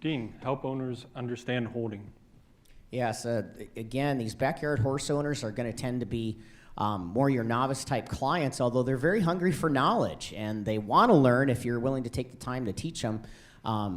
Dean, help owners understand holding. Yes, again, these backyard horse owners are going to tend to be more your novice type clients, although they're very hungry for knowledge and they want to learn if you're willing to take the time to teach them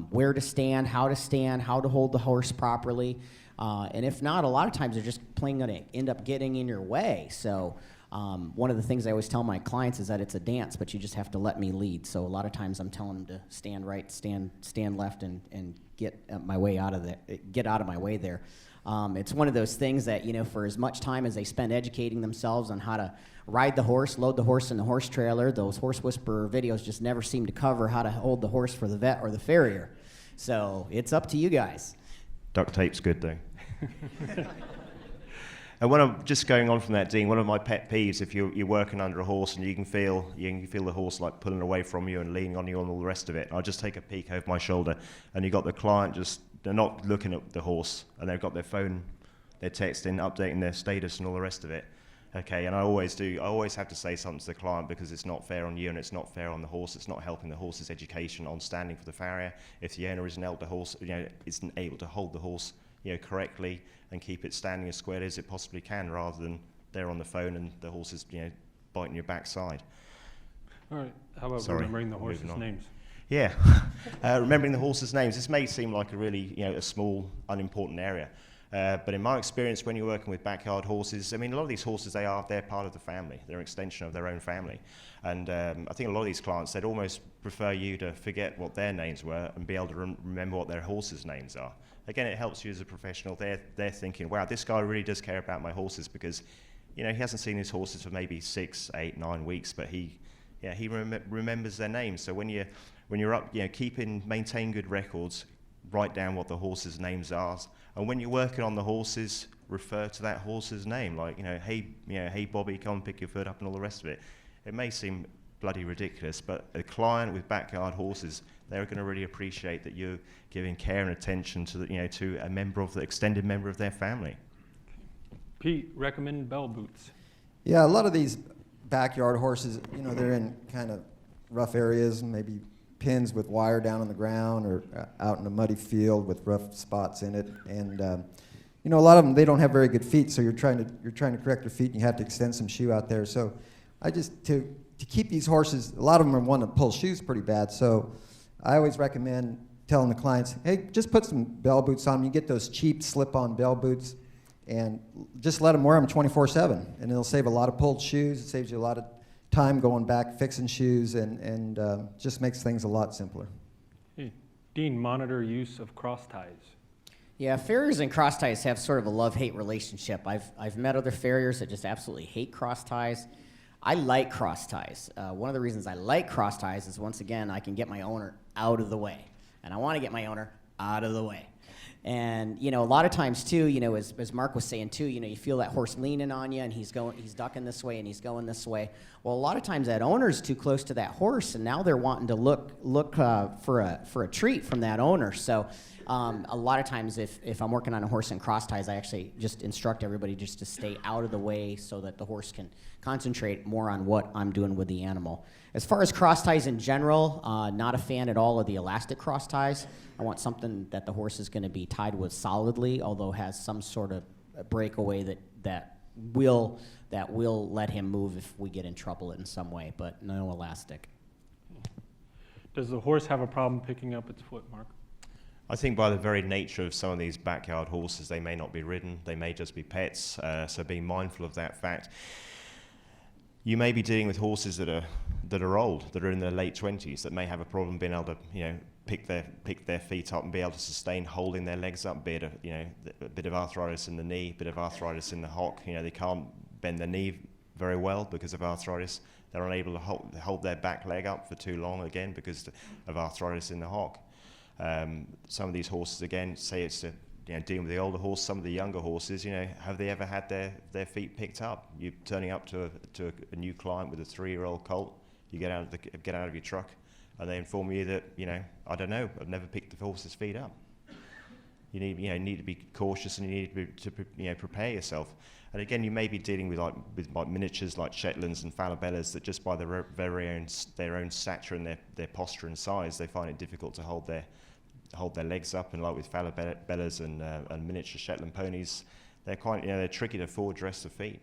where to stand, how to hold the horse properly. And if not, a lot of times they're just plain going to end up getting in your way. So one of the things I always tell my clients is that it's a dance, but you just have to let me lead. So a lot of times I'm telling them to stand right, stand left, and get my way out of get out of my way there. It's one of those things that, you know, for as much time as they spend educating themselves on how to ride the horse, load the horse in the horse trailer, those horse whisperer videos just never seem to cover how to hold the horse for the vet or the farrier. So it's up to you guys. Duct tape's good though. And when I'm just going on from that, Dean, one of my pet peeves, if you're working under a horse and you can feel the horse like pulling away from you and leaning on you and all the rest of it, I'll just take a peek over my shoulder and you got the client just, they're not looking at the horse and they've got their phone, they're texting, updating their status and all the rest of it. Okay, and I always have to say something to the client because it's not fair on you and it's not fair on the horse. It's not helping the horse's education on standing for the farrier. If the owner isn't able to hold the horse, correctly and keep it standing as squarely as it possibly can, rather than they're on the phone and the horse is, biting your backside. All right. How about remembering the horses' names? Yeah, remembering the horses' names. This may seem like a really, a small, unimportant area. But in my experience, when you're working with backyard horses, I mean, a lot of these horses, they're part of the family. They're an extension of their own family. And I think a lot of these clients, they'd almost prefer you to forget what their names were and be able to remember what their horses' names are. Again, it helps you as a professional. They're thinking, wow, this guy really does care about my horses because, he hasn't seen his horses for maybe 6, 8, 9 weeks, but he remembers their names. So when you're up, maintain good records, write down what the horses' names are, and when you're working on the horses, refer to that horse's name, like, hey Bobby, come pick your foot up and all the rest of it. It may seem bloody ridiculous, but a client with backyard horses, they're going to really appreciate that you're giving care and attention to to a member of the extended member of their family. Pete, recommend bell boots. Yeah, a lot of these backyard horses, they're in kind of rough areas, maybe pins with wire down on the ground or out in a muddy field with rough spots in it, and a lot of them, they don't have very good feet, so you're trying to correct their feet and you have to extend some shoe out there. So I just to keep these horses, a lot of them are one that pull shoes pretty bad, so I always recommend telling the clients, hey, just put some bell boots on them. You get those cheap slip-on bell boots and just let them wear them 24/7, and it'll save a lot of pulled shoes. It saves you a lot of time going back, fixing shoes, and just makes things a lot simpler. Hey, Dean, monitor use of cross ties. Yeah, farriers and cross ties have sort of a love-hate relationship. I've met other farriers that just absolutely hate cross ties. I like cross ties. One of the reasons I like cross ties is, once again, I can get my owner out of the way. And I want to get my owner out of the way. And, a lot of times, too, as Mark was saying, too, you feel that horse leaning on you, and he's ducking this way, and he's going this way. Well, a lot of times that owner's too close to that horse, and now they're wanting to look for a treat from that owner. So a lot of times, if I'm working on a horse in cross ties, I actually just instruct everybody just to stay out of the way so that the horse can concentrate more on what I'm doing with the animal. As far as cross ties in general, not a fan at all of the elastic cross ties. I want something that the horse is going to be tied with solidly, although has some sort of breakaway that will let him move if we get in trouble in some way, but no elastic. Does the horse have a problem picking up its foot, Mark? I think by the very nature of some of these backyard horses, they may not be ridden, they may just be pets, so being mindful of that fact. You may be dealing with horses that are old, that are in their late 20s, that may have a problem being able to, pick their feet up and be able to sustain holding their legs up, be it a bit of arthritis in the knee, a bit of arthritis in the hock. They can't bend their knee very well because of arthritis. They're unable to hold their back leg up for too long, again, because of arthritis in the hock. Some of these horses, again, say it's dealing with the older horse, some of the younger horses, have they ever had their feet picked up? You're turning up to a new client with a 3-year-old colt, you get out of your truck, and they inform you that, I don't know, I've never picked the horse's feet up. You need to be cautious, and you need to prepare yourself. And again, you may be dealing with miniatures like Shetlands and Falabellas that just by their own stature and their posture and size, they find it difficult to hold hold their legs up, and like with Falabellas and miniature Shetland ponies, they're quite, they're tricky to forward dress the feet.